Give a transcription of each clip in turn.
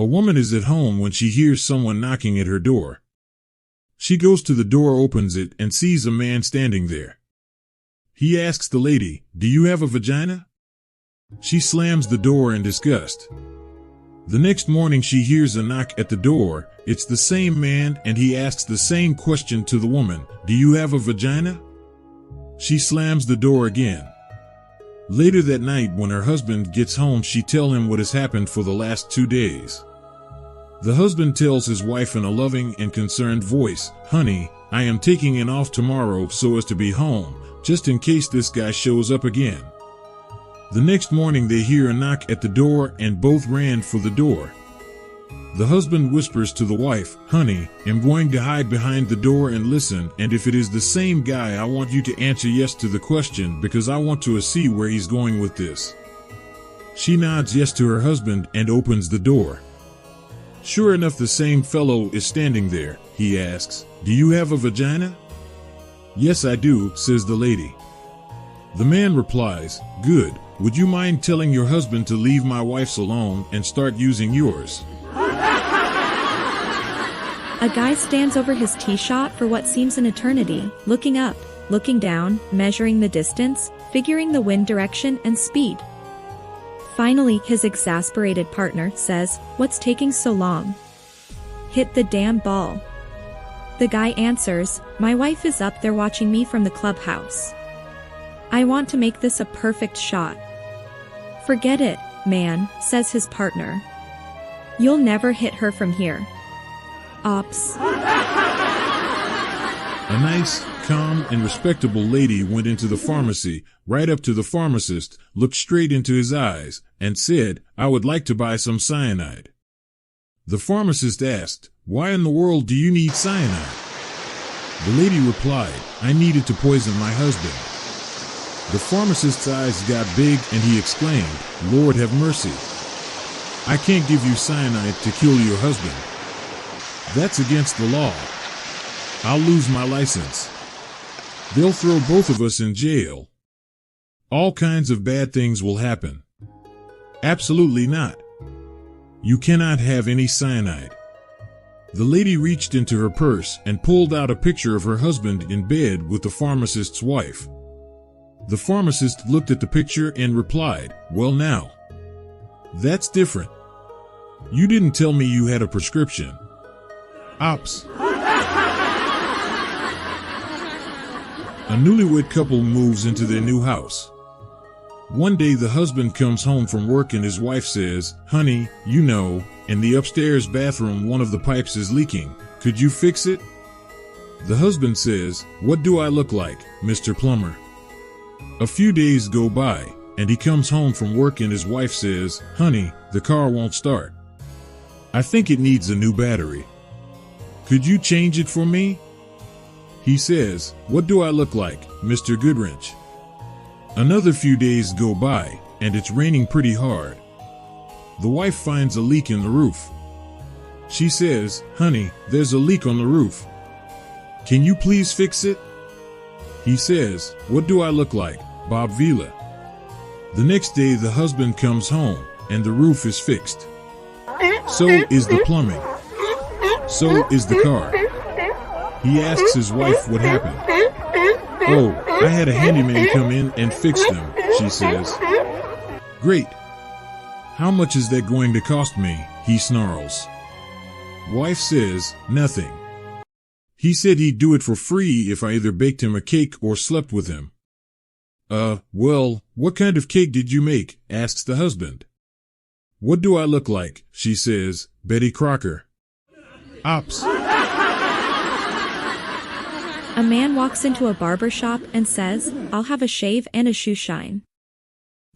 A woman is at home when she hears someone knocking at her door. She goes to the door, opens it, and sees a man standing there. He asks the lady, "Do you have a vagina?" She slams the door in disgust. The next morning she hears a knock at the door. It's the same man, and he asks the same question to the woman, "Do you have a vagina?" She slams the door again. Later that night, when her husband gets home, she tells him what has happened for the last 2 days. The husband tells his wife in a loving and concerned voice, "Honey, I am taking it off tomorrow so as to be home, just in case this guy shows up again." The next morning they hear a knock at the door and both ran for the door. The husband whispers to the wife, "Honey, I'm going to hide behind the door and listen, and if it is the same guy, I want you to answer yes to the question because I want to see where he's going with this." She nods yes to her husband and opens the door. Sure enough, the same fellow is standing there. He asks, "Do you have a vagina?" "Yes, I do," says the lady. The man replies, "Good. Would you mind telling your husband to leave my wife's alone and start using yours?" A guy stands over his tee shot for what seems an eternity, looking up, looking down, measuring the distance, figuring the wind direction and speed. Finally, his exasperated partner says, "What's taking so long? Hit the damn ball." The guy answers, "My wife is up there watching me from the clubhouse. I want to make this a perfect shot." "Forget it, man," says his partner. "You'll never hit her from here." Ops. A nice, calm, and respectable lady went into the pharmacy, right up to the pharmacist, looked straight into his eyes, and said, "I would like to buy some cyanide." The pharmacist asked, "Why in the world do you need cyanide?" The lady replied, "I needed to poison my husband." The pharmacist's eyes got big and he exclaimed, "Lord have mercy. I can't give you cyanide to kill your husband. That's against the law. I'll lose my license. They'll throw both of us in jail. All kinds of bad things will happen." "Absolutely not. You cannot have any cyanide." The lady reached into her purse and pulled out a picture of her husband in bed with the pharmacist's wife. The pharmacist looked at the picture and replied, "Well now, that's different. You didn't tell me you had a prescription." Ops. A newlywed couple moves into their new house. One day the husband comes home from work and his wife says, "Honey, you know, in the upstairs bathroom one of the pipes is leaking. Could you fix it?" The husband says, "What do I look like, Mr. Plumber?" A few days go by, and he comes home from work and his wife says, "Honey, the car won't start. I think it needs a new battery. Could you change it for me?" He says, "What do I look like, Mr. Goodwrench?" Another few days go by, and it's raining pretty hard. The wife finds a leak in the roof. She says, "Honey, there's a leak on the roof. Can you please fix it?" He says, "What do I look like, Bob Vila?" The next day the husband comes home, and the roof is fixed. So is the plumbing. So is the car. He asks his wife what happened. "Oh, I had a handyman come in and fix them," she says. "Great. How much is that going to cost me?" he snarls. Wife says, "Nothing. He said he'd do it for free if I either baked him a cake or slept with him." Well, what kind of cake did you make?" asks the husband. "What do I look like?" she says, "Betty Crocker." Ops. A man walks into a barber shop and says, "I'll have a shave and a shoe shine."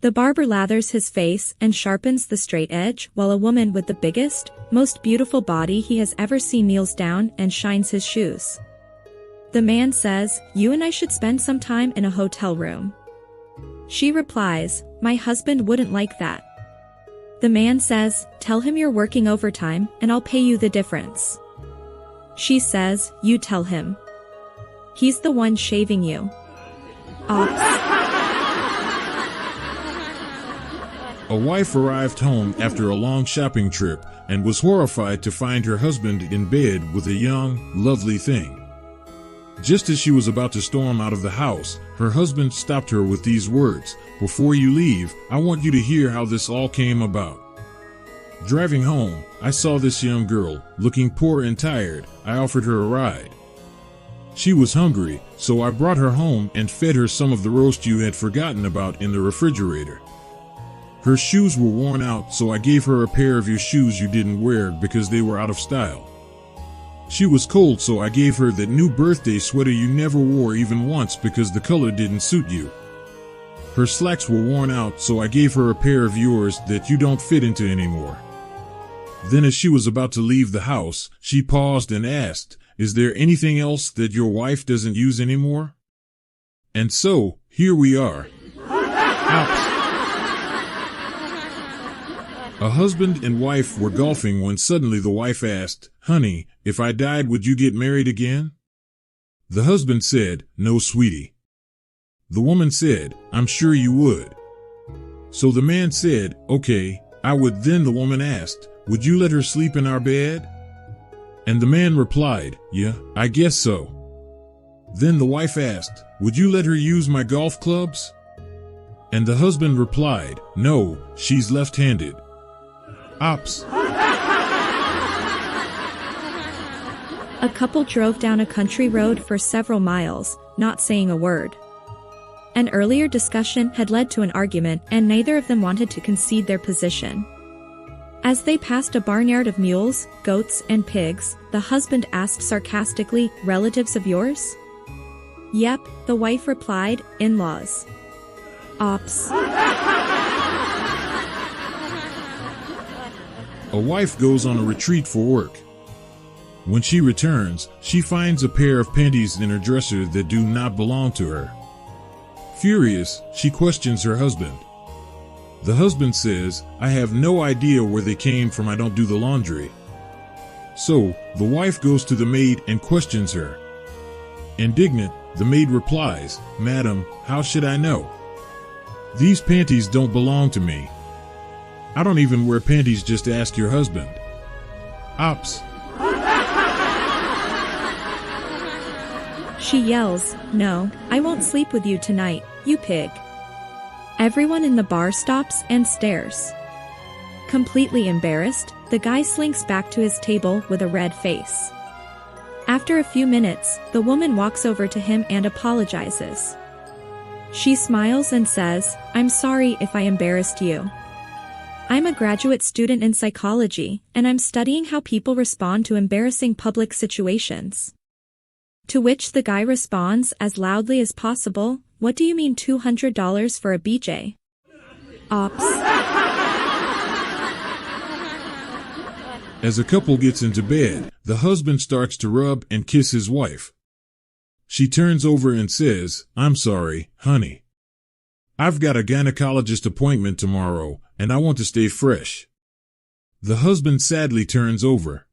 The barber lathers his face and sharpens the straight edge while a woman with the biggest, most beautiful body he has ever seen kneels down and shines his shoes. The man says, "You and I should spend some time in a hotel room." She replies, "My husband wouldn't like that." The man says, "Tell him you're working overtime and I'll pay you the difference." She says, "You tell him. He's the one shaving you." Ops. A wife arrived home after a long shopping trip and was horrified to find her husband in bed with a young, lovely thing. Just as she was about to storm out of the house, her husband stopped her with these words, "Before you leave, I want you to hear how this all came about. Driving home, I saw this young girl, looking poor and tired. I offered her a ride. She was hungry, so I brought her home and fed her some of the roast you had forgotten about in the refrigerator. Her shoes were worn out, so I gave her a pair of your shoes you didn't wear because they were out of style. She was cold, so I gave her that new birthday sweater you never wore even once because the color didn't suit you. Her slacks were worn out, so I gave her a pair of yours that you don't fit into anymore." Then as she was about to leave the house, she paused and asked, "Is there anything else that your wife doesn't use anymore?" And so, here we are. Ouch. A husband and wife were golfing when suddenly the wife asked, "Honey, if I died, would you get married again?" The husband said, "No, sweetie." The woman said, "I'm sure you would." So the man said, "Okay, I would." Then the woman asked, "Would you let her sleep in our bed?" And the man replied, "Yeah, I guess so." Then the wife asked, "Would you let her use my golf clubs?" And the husband replied, "No, she's left-handed." Ops. A couple drove down a country road for several miles, not saying a word. An earlier discussion had led to an argument, and neither of them wanted to concede their position. As they passed a barnyard of mules, goats, and pigs, the husband asked sarcastically, "Relatives of yours?" "Yep," the wife replied, "In-laws." Ops. A wife goes on a retreat for work. When she returns, she finds a pair of panties in her dresser that do not belong to her. Furious, she questions her husband. The husband says, "I have no idea where they came from. I don't do the laundry." So, the wife goes to the maid and questions her. Indignant, the maid replies, "Madam, how should I know? These panties don't belong to me. I don't even wear panties, just ask your husband." Ops. She yells, "No, I won't sleep with you tonight, you pig." Everyone in the bar stops and stares. Completely embarrassed, the guy slinks back to his table with a red face. After a few minutes, the woman walks over to him and apologizes. She smiles and says, "I'm sorry if I embarrassed you. I'm a graduate student in psychology, and I'm studying how people respond to embarrassing public situations." To which the guy responds as loudly as possible, "What do you mean $200 for a BJ?" Ops. As a couple gets into bed, the husband starts to rub and kiss his wife. She turns over and says, "I'm sorry, honey. I've got a gynecologist appointment tomorrow, and I want to stay fresh." The husband sadly turns over.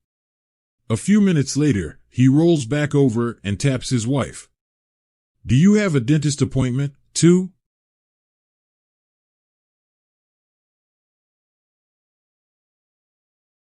A few minutes later, he rolls back over and taps his wife. "Do you have a dentist appointment, too?"